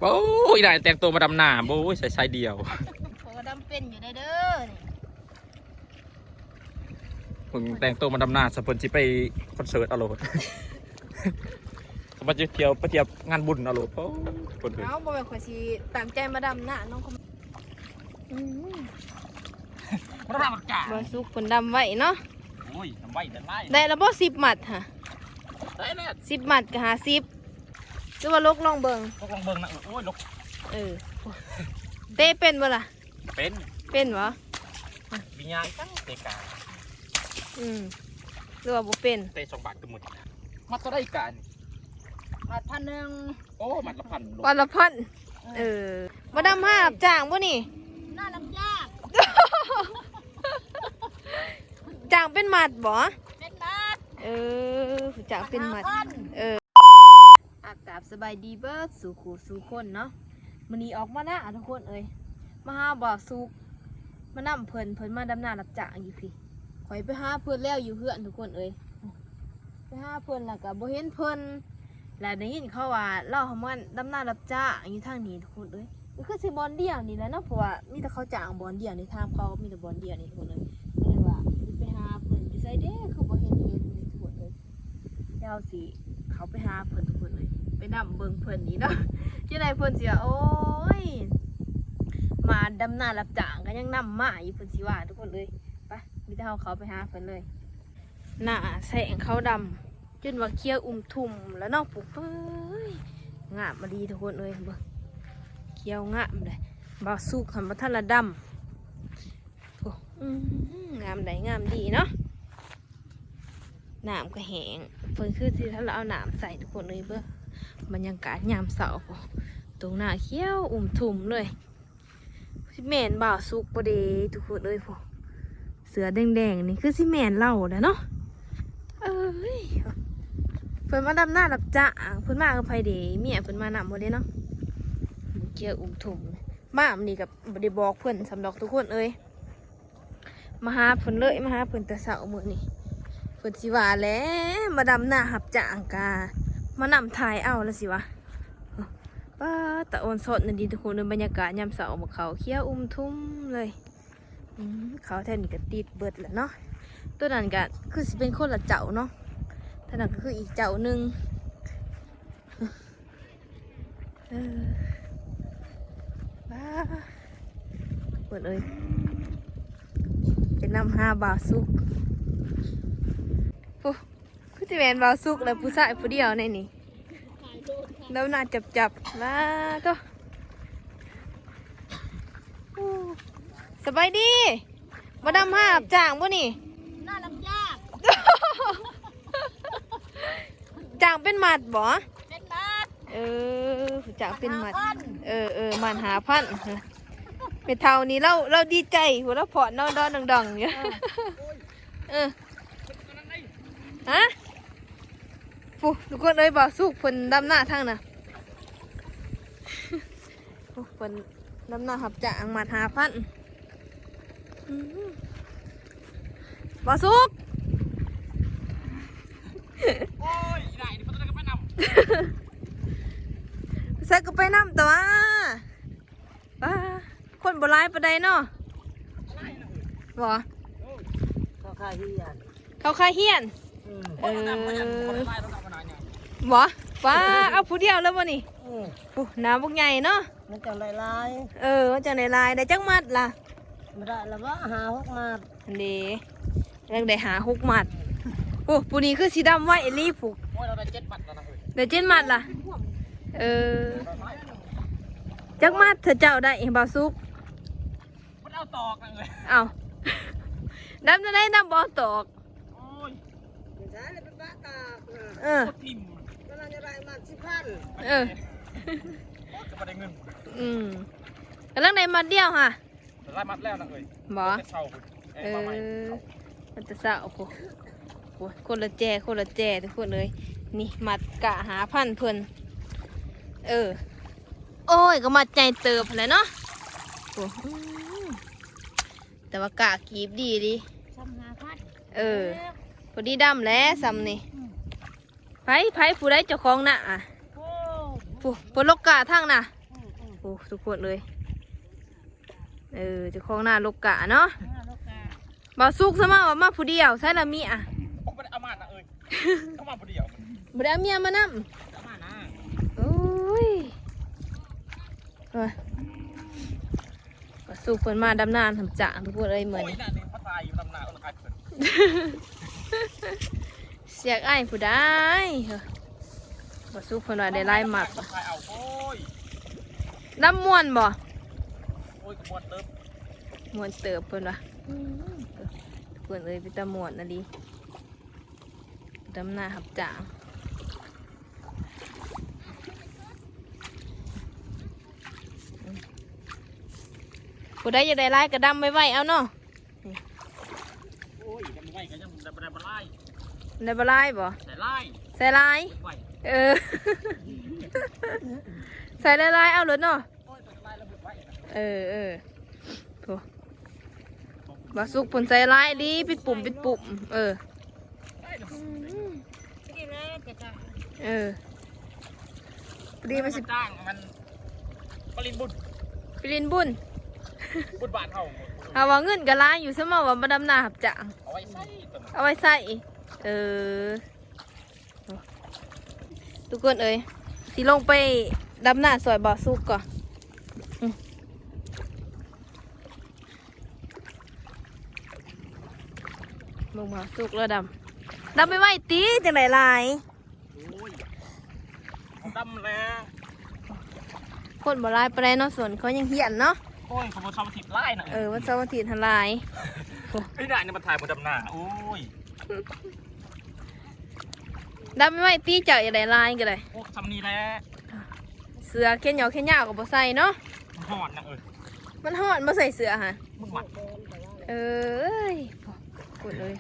โอ้ยได้แต่งตัวมาดำน้ำโอ้ยใส่ไซส์เดียวพอดำเป็นอยู่ได้เด้อมึงแต่งตัวมาดำน้ำสปอนจิไปคอนเสิร์ตอโลดสปอนจิเที่ยวไปเที่ยวงานบุญอโลดโอ้คนอื่นเอาบ่แบบข่อยสิตั้งใจมาดำหน้าน้องเขามาดำกาบ่สุกคนดำไว้เนาะโอ้ยทำไว้ได้ได้แล้วบ่10 หมัดค่ะได้แล้ว10 หมัดก็50หรือว่าลกลองเบิ่งลองเบิ่งนะโอ้ยลกเต้เป็นบ่ล่ะเป็นบ่วิญญาณตั้งเตกาหรือว่าบ่เป็นเตะ2 บาทตัวหมดมัดก็ได้การมัด1,000โอ้มัดละพันวันละพันมาดำห้ารับจ้างบ่นี่น่ารับจ้างจ้างเป็นหมัดบ่เป็นหมัดจ้างเป็นหมัดอากาศสบายดีเบิดสู่ขู่สู่คนเนาะมื้อนี้ออกมาหน้าทุกคนมาหาบ่าวสุกมานำเพิ่นมาดำนารับจ้างอยู่พี่ข่อยไปหาเพิ่นแล้วอยู่เฮือนทุกคนไปหาเพิ่นแล้วก็บ่เห็นเพิ่นแล้วได้ยินเขาว่าเล่ามันดำนารับจ้างอยู่ทางนี้ทุกคนมันคือสิบอลเดียวนี่แหละเนาะเพราะว่ามีแต่เขาจ้างบอลเดียวในทางเขามีแต่บอลเดียวนี่ทุกคนก็เลยว่าไปหาเพิ่นอยู่ไสเด้คือบ่เห็นนี่ทุกคนแล้วสิเขาไปหาเพิ่นทุกคนไปนำเบิ่งเพิ่นนี่เนาะจังได๋เพิ่นสิว่าโอ้ยมาดำนารับจ้างก็ยังนำมาอยู่เพิ่นสิว่าทุกคนไปมีแต่เขาไปหาเพิ่นเลยหน้าแสงเขาดำจนว่าเคี้ยวทุ่มแล้วเนาะปุ๊บงามมาดีทุกคนเบิ่งเคี้ยวงามเลยบ่าวสุกหันมาทันละดำงามได้งามดีเนาะน้ำก็แห้งเพิ่นคือสิถ้าเราเอาน้ำใส่ทุกคนเบิ่งบรรยากาศยามเช้าตรงหน้าเคี้ยวทุ่มเลยสิแม่นบ่าวสุกบ่เด้ทุกคนพวกเสือแดงๆนี่คือสิแม่นเล่าแล้วเนาะเพิ่นมาดำหน้ารับจ้างเพิ่นมากับไผเด้เมียเพิ่นมานำบ่ได้เนาะเกี่ยวทุ่มมามื้อนี้ก็บ่ได้บอกเพิ่นสำหรับทุกคนมาหาเพิ่นเลยมาหาเพิ่นแต่เช้ามื้อนี้เพิ่นสิว่าแหละมาดำหน้ารับจ้างกามานำถ่ายเอาแล้วสิวะป้าตะโอนสดนั่นดีทุกคนบรรยากาศยามเช้าบ่เขาเขียวทุ่มเลยเขาแท้นี่ก็ติดเบิดแล้วเนาะตัวนั้นก็คือสิเป็นคนละเจ้าเนาะท่านั้นก็คืออีกเจ้าหนึ่งบ้าเปิดเป็นน้ำห้าบาสุกปุ๊คือจะเป็นบาสุกแล้วผู้ชายผู้เดียวในนี่แล้วน่าจับมาตัวสบายดีมาดำห้าจ้างบ่นี่น่าดำยากจ้างเป็นหมัดบ่เป็นหมัดจ้างเป็นหมัดมัน5,000เป็นเท่านี้เราดีใจหัวเราพอดอนดังๆเนี่ยฮะปุ๊ทุกคนบ่าวสุกเพิ่นดำหน้าทางน่ะเพิ่นดำหน้าหับจ้างหมัด5,000บ่าวสุกโอ้ยได้ดิมันก็ไปนำใส่ก็ไปนำตัวคนโบราณประเดี๋ยวเนาะบ่เขาขายเฮียนบ่ว้าเอาผู้เดียวแล้วบ่นี่ผู้น้ำบุกใหญ่เนาะมันจังได้ลายมันจังได้ลายได้จักมัดล่ะไม่ได้แล้วว่าหา6 มัดอันนี้ยังได้หา6 มัดผู้นี้คือสีดำไว้เอลี่ผูกเราได้7 มัดแล้วนะได้7 มัดล่ะจักมัดเธอเจ้าได้บ่าวสุกมันเอาตอกเลยเอาดำจะได้ดำบ่ตอกโอ้ยใช่เลยเป็นบ้าตากทิมก็น่าจะได้มา10,000จะมาได้เงินกำลังได้มัดเดียวค่ะได้มัดแล้วนะบ่มันจะเศร้าคนละแจทุกคนเลยนี่มัดกะ5,000เพิ่นโอ้ยก็มัดใจเติบเลยเนาะแต่ว่ากะกีบดีพอดีดำแล้วซ้ำนี่ไผผู้ใดเจ้าของน่ะผู้ลกกะทั้งน่ะ โอ้ทุกคนเลยเจะคล้าของหน้าลกกะเนาะบ่สุกซะมาว่ามาผู้เดียวใช่ละมีอ่ะ ผมไม่ได้เอามานะเอ้ยเข้ามาคนเดียว บ่ได้เอาเมียมานํ เอามานะ โอ้ยบ่สุกเพิ่นมาดำน้ำทำจ่างทุกคนเลยเหมือน โอ้ยน่ะนี่พระตายอยู่ดำนาเอาละกันเพิ่น เสียกอ้ายผู้ใดบ่สุกเพิ่นว่าได้หลายหมัก พระตายเอาโอ้ย ดำม่วนบ่ โอ้ยกระบวนเติม ม่วนเติบเพิ่นว่าเพิ่นเอ้ยเป็นตาม่วนน่ะดิดำนาหับจ่างผู้ใดอยากได้หลายก็ดำไว้เอาเนาะ โอ้ยดำไว้ก็ยังดำไล่ ได้บ่หลายบ่ แต่ไล่ ใส่หลาย ไว้ ใส่หลายๆเอาเลยเนาะ โอ้ยแต่ไล่แล้วเบิดไว้นะ โถบ่สุกผลใส่หลายดีปิดปุ่มได้เดี๋ยว ดีมันสิ จ้างมันปรินบุญ ไปเรียนบุญ บุญบาทเท่า เอาว่าเงินก็หลายอยู่ซะมาว่าบ่ดำนาหับจ่าง เอาไว้ใส่ตัวนั้น เอาไว้ใส่ทุกคนเอ้ยสิลงไปดำหน้าซอยบ่อสุกก่อนมึงบ่อสุกแล้วดำไม่ไหวตีจังไหนลาย โอ้ยผมดำแล้ว คนบ่ลายไปได้เนาะส่วนเขายังเหียนเนาะ โอ้ยผมเอาชาวทิพย์ไล่น่ะ วันเสาร์วันอาทิตย์ทันลาย ไม่ได้เนี่ยมันถ่ายบนดำหน้าโอ้ย ดำไม่ไหวตีเจ้าอย่างไรลายกันเลย โอ้ทำนี่แหละ เสือแค่เหนียวแค่ยาวกับบ่ใส่เนาะ มันหอดนะมันหอดบ่ใส่เสือฮะ มึงหมัด เอ้ยกดเลย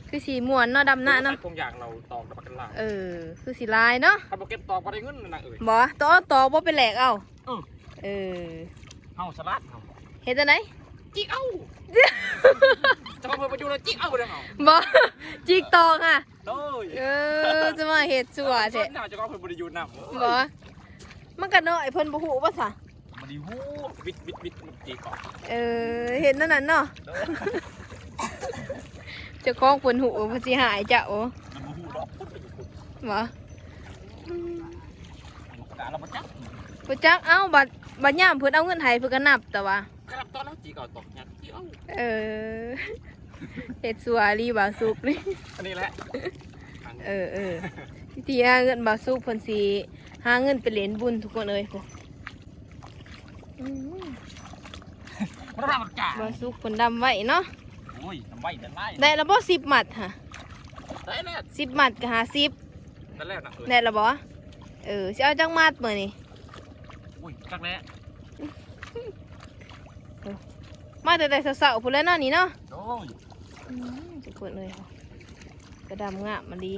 คือสีม่วนเนาะดำหน้าเนาะ คงอย่างเราตอกตะปักกันลา คือสีลายเนาะ ถ้าโปรแกรมตอกก็ได้เงินนะเอ้ย บ่ต่อบ่เป็นแหลกเอาเออ เฮาสลัดเฮา เห็นจังได จิกเอาจะมาเปิดประตูแล้วจิกเอาเด้อเฮา บ่จิกตองอ่ะ โอ้ย จะมาเฮ็ดสัวแท้ น่าจะก็เปิดบริยูนำ บ่มันก็น้อยเพิ่นบ่ฮู้ว่าซะ บริวูบิดจิกก่อน เห็นนั่นน่ะเนาะเจ้าของเพิ่นฮู้ว่าสิหายจ้ะโอ้ มันบูฮูดอกพุดไปอยู่พุด บ่ กาเราบ่จัก บ่จักเอ้าบัดยามเพิ่นเอาเงินให้เพิ่นก็นับแต่ว่า กรับตอนแล้วจิกเอาตอกยักจิกเอา เฮ็ดสัวรีบาสุกนี่ อันนี้แหละ ที่หาเงินบาสุกเพิ่นสิหาเงินไปเล่นบุญทุกคนเอ้ยพวก มันรามันจ่า บาสุกเพิ่นดำไว้เนาะ โอ้ยทำไว้แต่ไล่ ได้แล้วบ่10หมัดค่ะ ได้แล้ว 10หมัดก็50 ได้แล้วนะเอ้ย ได้แล้วบ่สิเอาจังมัดมื้อนี้ อุ้ยจักแล้ว มาแต่เช้าๆพุ่นแล้วเนาะนี่เนาะ โอ้ย ทุกคนเอ้ยกระดำงามมันดี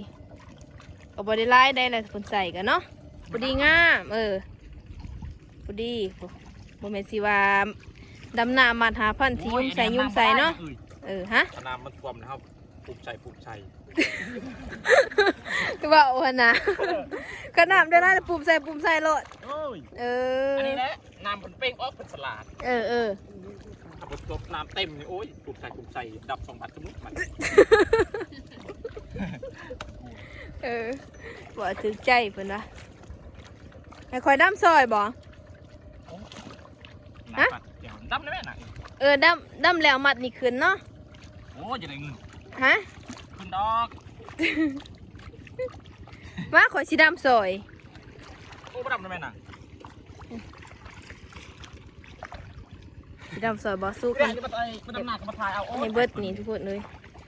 ก็บ่ได้หลายได้แหละเพิ่นใส่กันเนาะพอดีงามพอดีบ่แม่นสิว่าดำหน้ามาหาพันธุ์ที่ยุ่มใส่เนาะฮะ น้ำมันท่วมนะครับปลูกใจ ว่าโอ้นะก็น้ำได้ไรปุ่มใส่โลด โอ้ย อั อันนี้แหละน้ำมันเป้งออกเป็นสลัด ถ้าผสมน้ำเต็มนี่โอ้ยปลูกใจดับ2 บาทสมุกมัน บ่ถึงใจเพิ่นวะให้คอยดำซอยบ่ ฮะเดี๋ยวดำได้ไหมน่ะ ดำแล้วมัดนี่ขึ้นเนาะ โอ้ยจะได้เงิน ฮะ ขึ้นดอก มาขอยสิดำซอย โอ้ยดำได้ไหมน่ะ สิดำซอยบ่สู้ เรื่ กั อน งนี้มันดำหนักมาถ่ายเอาโอ้ ให้เบิดนี่ทุกคนเลย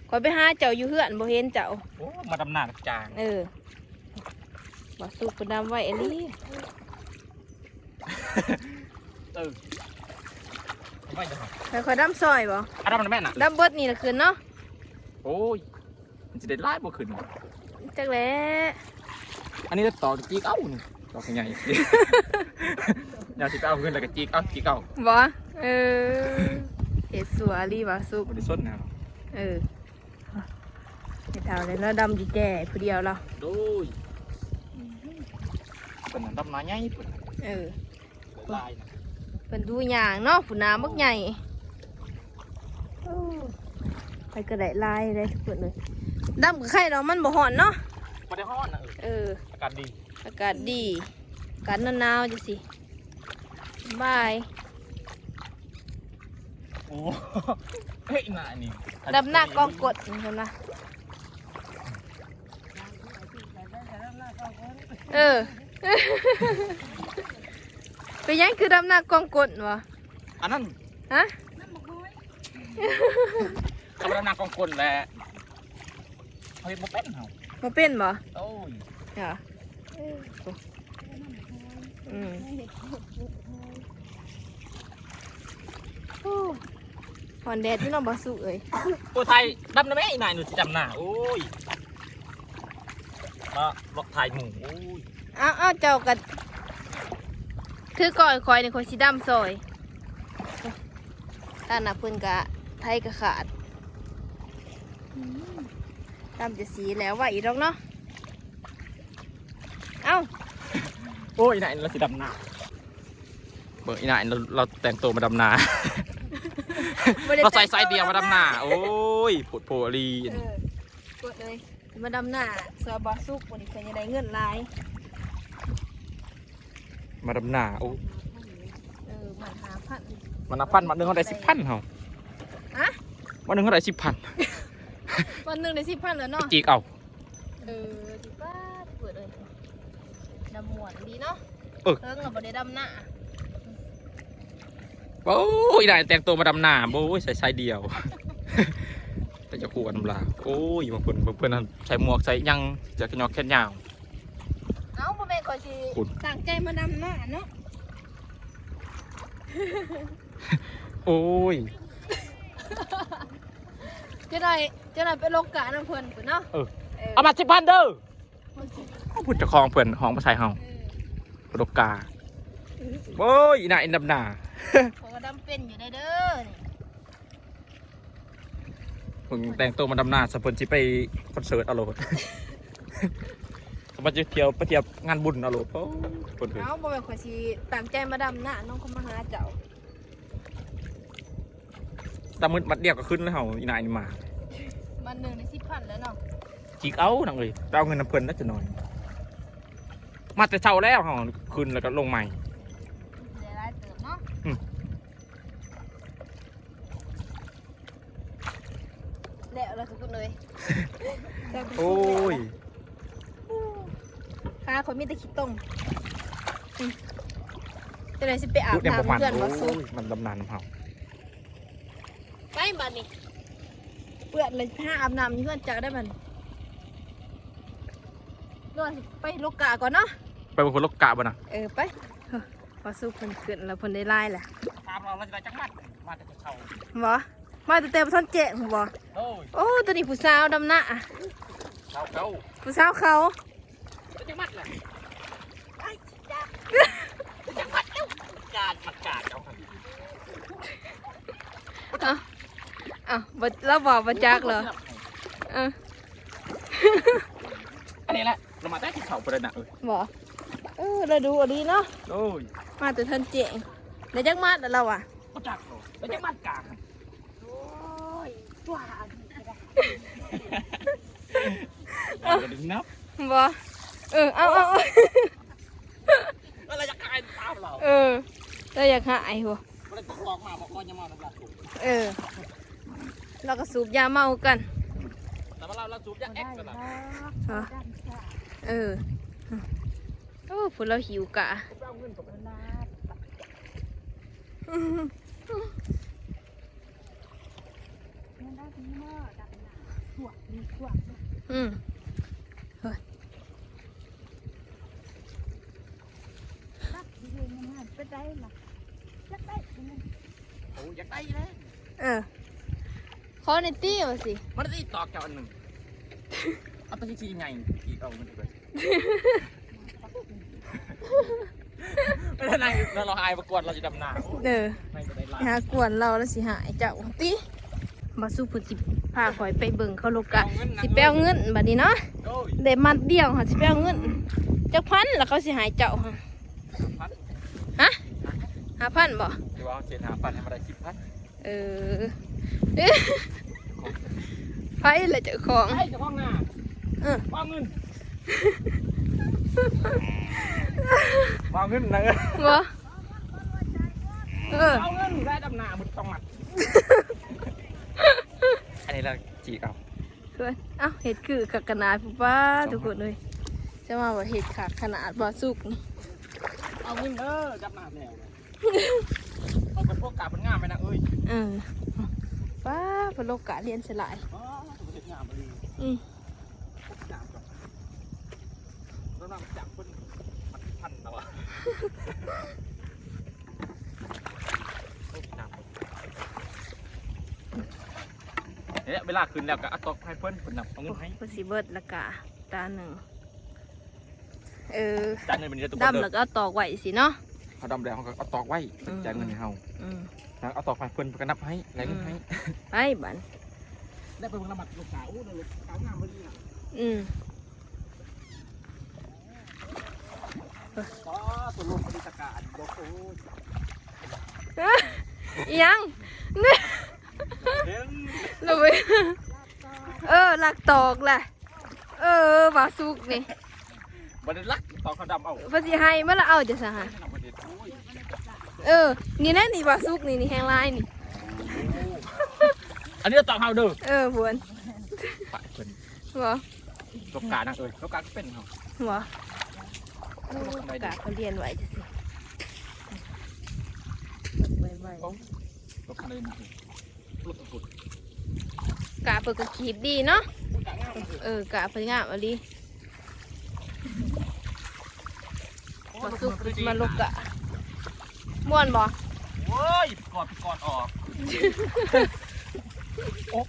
ขอยไปหาเจ้าอยู่เฮือนบ่เห็นเจ้า โอ้มาดำหนักจาง บ่สู้เพิ่นดำไว้อันนี้ ไม่จะหา ให้คอยดำซอยบ่ ดำได้ไหมน่ะ ดำเบิดนี่ละขึ้นเนาะ โอ้ยมันจะได้ไล่บ่ขึ้น จักแหล้ อันนี้ต่อจีกเอานี่ต่อขยายเดี๋ยวสิเอาเงินแล้วก็จีกเอา บ่เฮ็ดสัวรีบ่สุก บ่ได้ส้นนะ เฮ็ดเท่าเลยเนาะดำอยู่แก่ผู้เดียวเรา โดยเป็นดำนาใหญ่เพิ่น ลายนะ เป็นดูอย่างเนาะผู้น้ำบักใหญ่ไปกระไดลายเลยทุกคนเลยดำกับไข่เรามันบ่หอนเนาะ ไม่ได้ฮ้อนนะอากาศดี อากาศดีอากาศหนาวๆจังสิบาย โอ้เฮ้ยน่านี่ ดำหน้ากองกดนี่คนนะไปยังคือดำหน้ากองกดวะ อันนั้น ฮะ กำลังนากองคนแหละเฮ้ยบ่เป็นเหรอ มาเป็นบ่ โอ้ย เหรออืมโอ้หอนแดดที่น้องบาสุเอ้ย ตัวไทยดำนะแม่อีนายหนูจะดำหน้าโอ้ยมาล็อกไทยหมูโอ้ย อ้าวเจ้ากันคือก่อยคอยในคนสีดำซอยด้านหน้าเพิ่นกะไทยกะขาดดำจะสีแล้วว่าอีกดอกเนาะเอ้า โอ้ยอีนายเราจะดำหน้าเบอร์อีนายเราแต่งตัวมาดำนา เราใส่ไซส์เดียวมาดำนาโอ้ยปวดโผล่ลี กดเลยมาดำหน้าเสือบอสุกวันนี้เพิ่นจะได้เงินหลาย มาดำนาโอ้ มันหาพัน มันนับพันวันหนึ่งเขาได้10,000เหรอ ฮะ วันหนึ่งเขาได้10,000 วันหนึ่งได้10,000แล้วเนาะ จีกเอา ดีป้าเปิดเลยดำหมวนดีเนาะเพิ่งเราบ่ได้ดำหน้า โอ้ยได้แต่งตัวมาดำนาโอ้ยใส่ไซส์เดียว แต่จะขวดน้ำลาโอ้ยบางคนนั่นใส่หมวกใส่ยังจะขยอกแค่ยาว เอ้าบ่แม่นข่อยสิตั้งใจมาดำหน้าเนาะ โอ้ย จะได้ไปลงกะน้ำเพิ่นพุ่นเนาะ เอามา10,000เด้อพูดจะคลองเพื่อนห้องมาใส่เฮาปลกกาโอ้ยน่าอินดำนา เขาก็ดำเป็นอยู่ได้เด้อนี่ ผมแต่งตัวมาดำนาสปอนจิไปคอนเสิร์ตอโลด สปอนจิเที่ยวไปเที่ยวงานบุญอโลดโอ้คนเถื่อน เอ้าบ่แม่นข่อยสิตั้งใจมาดำหน้าน้องเขามาหาเจ้า ตามืดมัดเดียวก็ขึ้นแล้วเฮาอีนายนี่มา วันหนึ่งได้10,000แล้วเนาะ จีกเอาหนังเลยไปเอาเงินน้ำเพิ่นน่าจะหน่อย มาแต่เช้าแล้วเฮาขึ้นแล้วก็ลงใหม่ ได้หลายเติมเนาะแล้วเราสุกุนเลย โอ้ย ข้าคนมีแต่ขี้ต้มจะไหนสิไปอาบ พูดเนี่ยประมาณ น้ำเพื่อน โอ้ มาซุก ยมันดำนานของเฮา ไปบัดนี้เปื่อนเลยถ้าอาบน้ำเพื่อนจะได้บัดนวดไปลูกกะก่อนเนาะ ไปบนคนลกกะบ่นะ ไปพอสู้เพิ่นขึ้นแล้วเพิ่นได้ไล่แหละ ตามเราจะได้จังมัดมาแต่เช้า บ่มาแต่แต่ท่อนเจ๊บ่ โอ้ย โอ้ตัวนี้ผู้สาวดำหน้า เช้าเขา ผู้สาวเขา จังมัดเลยจังมัดเอ้ากาดมัดกาดเอาครับ บ่เราบอกบ่จักเหรอ อันนี้แหละเรามาได้ที่เขาประเด็นน่ะบ่เราดูอันนี้เนาะ โอ้ย มาแต่ท่านเจ๊แล้วจักมาแต่เราอ่ะ ก็จักโลแล้วจังมัดกาด โอ้ยว่า จะดึงนับ บ่เอา แล้วเราจะกลายตามเรา เราอยากหายหัว เราจะลองมาบอกว่าจะมาทำลายถูก เราก็สูบยาเมากัน แต่ว่าเราจูบยักแอ๊กกันนะ พวกเราหิวกะโอ้ยอยากได้เลย ขอในตี้มาสิ มันได้ตอกแกอันหนึ่งเอาตัวชี้ไงอีกเอามันไปไม่ได้ไงเราอายประกวดเราจะดำนาไม่ได้ลาย หากวนเราแล้วสิหายเจ้าติมาสู้พุทธิพาข่อยไปเบิ่งเขาโลกะสิแปลเงินบัดนี้เนาะเดี๋ยวมัดเดียวค่ะสิแปลเงินจักพันแล้วเขาสิหายเจ้าฮะ 5,000บ่ ที่ว่าเชนหาปันให้มาได้10,000 เออไผละเจ้าของ ไอ้เจ้าของหน้า วางเงินวางเงินนะ บ่เอาเงินได้ดำนาบุตรต้องมัดอันนี้เราจีเอา เพื่อนเอ้าเห็ดคือขักขนาดปุ๊บป้าทุกคนเลยจะมาว่าเห็ดขักขนาดบ่สุกนี่ เอาเงินดำนาแล้วเอาเป็นพวกกาเป็นงามไปนะเอ้ย ป้าพโลกะเรียนสลาย อ๋อเห็ดงามไปเลย จางก่อนแล้วเราจับคนมันพันแล้วอ่ะเนี่ยเวลาคืนแล้วก็เอาตอกให้เพื่อนคนนับเอาเงินให้ พอสิเบิดละกะตาหนึ่งจ่ายเงินเป็นเดือนตุก ดำแล้วก็เอาตอกไว้สิเนาะ เขาดำแล้วเขาก็เอาตอกไว้จ่ายเงินให้เขาแล้วเอาตอกให้เพื่อนก็นับให้อะไรเงินให้ ไปบัน ได้ไปวงละหมัดลูกสาวลูกสาวงามพอดีอ่ะอ๋อตัวลงบริการโลโก้ ยังเลยลักตอกแหละบาสุกนี่ บันไดลักตอกเขาดำเอา ภาษีให้เมื่อเราเอาจะสหนี่แน่นี่บาสุกนี่แห้งลายนี่ อันนี้ตอกเขาเด้อพวน ฝ่ายเพิ่น บ่ ลูกกานะลูกกาก็เป็นเขา บ่กะเขาเรียนไว้จะสิไว้ ลูกกาเลยลูกกุด กะเปิดกระขีบดีเนาะ ลูกกางาม กะเปิดงามอะไรมาสุกมาลูกกะม่วนบ่ โอ้ยกอดออกโอ๊ะ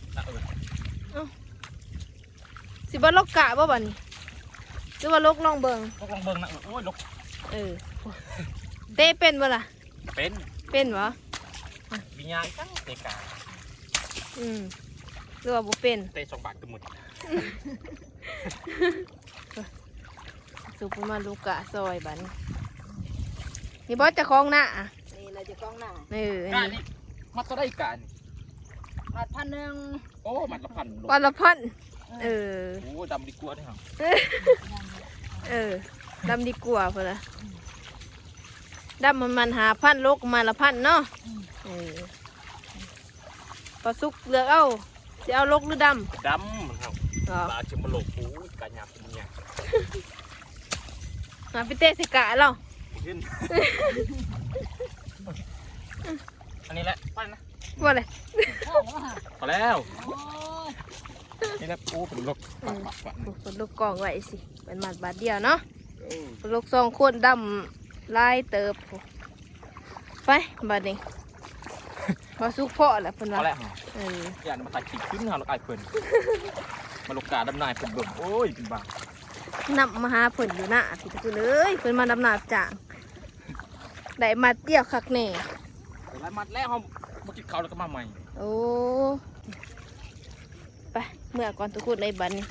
สิบ่ลูกกะบ่บ่นี่หรือว่าลูกลองเบิ่ง ลูกลองเบิ่งนะโอ้ยลูก เต้เป็นบ่ล่ะ เป็น บ่ วิญญาณตั้งเตกา หรือว่าบ่เป็น เตะ2 บาทกันหมด สุกมาลูกกะซอยบัดนี่บ่จะคล้องหน้า นี่เราจะกล้องหน้าก านี่มัดตัวได้กานี่ ผัด1,000 โอ้มัดละพัน วันละพันโอ้ดำดีกว่าเนี่ย ดำดีกว่าเพื่อนละดำมันหาพันโลกมาละพันเนาะปลาซุกเลือกเอาจะเอาโลกหรือดำ ดำครับปลาชิมโลกปูกาหยาบมันเนี่ย หาไปเตะสิกะเรา ขึ้นอันนี้แหละไปนะ ว่าเลย พอแล้วนี่แหละปูเป็นลูก คนลูกกองไว้สิเป็นหมัดบาทเดียวเนาะคนลูก2 คนดำลายเติบไปบาดนี้ปลาซุกเพาะแหละเพิ่น พอ ว่า แล้วอย่ามาตัดขีดขึ้นเราไอ้เพิ่นมาลูกกาดำนายเพิ่นเบิ่งโอ้ยเป็นบ้าน ำมาหาเพิ่นอยู่นะพี่ทุกคนเลยเพิ่นมาดำนาบจ่างได้มาเตี้ยวคักแน่ หลายมัดแล้วเขามากินข้าวแล้วก็มาใหม่ โอ้ไปเมื่อก่อนทุกคนในบันนี้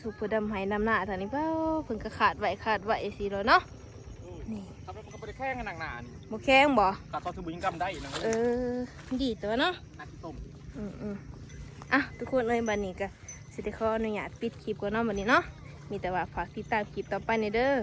สุกเพื่อดำไหดำหน้าทางนี้เปล่าเพิ่งก็ขาดไหวสิแล้วเนาะนี่ ทำไมมันก็ไม่ได้แข้งกันหนาๆนี่ โมแข้งบ่ การต่อสู้บุญกรรมได้นะ ดีตัวเนาะ นาทีต้ม อ่ะทุกคนเลยบันนี้ก็สิได้ขออนุญาตปิดคลิปก่อนเนาะบันนี้เนาะมีแต่ว่าฝากติดตามคลิปต่อไปในเด้อ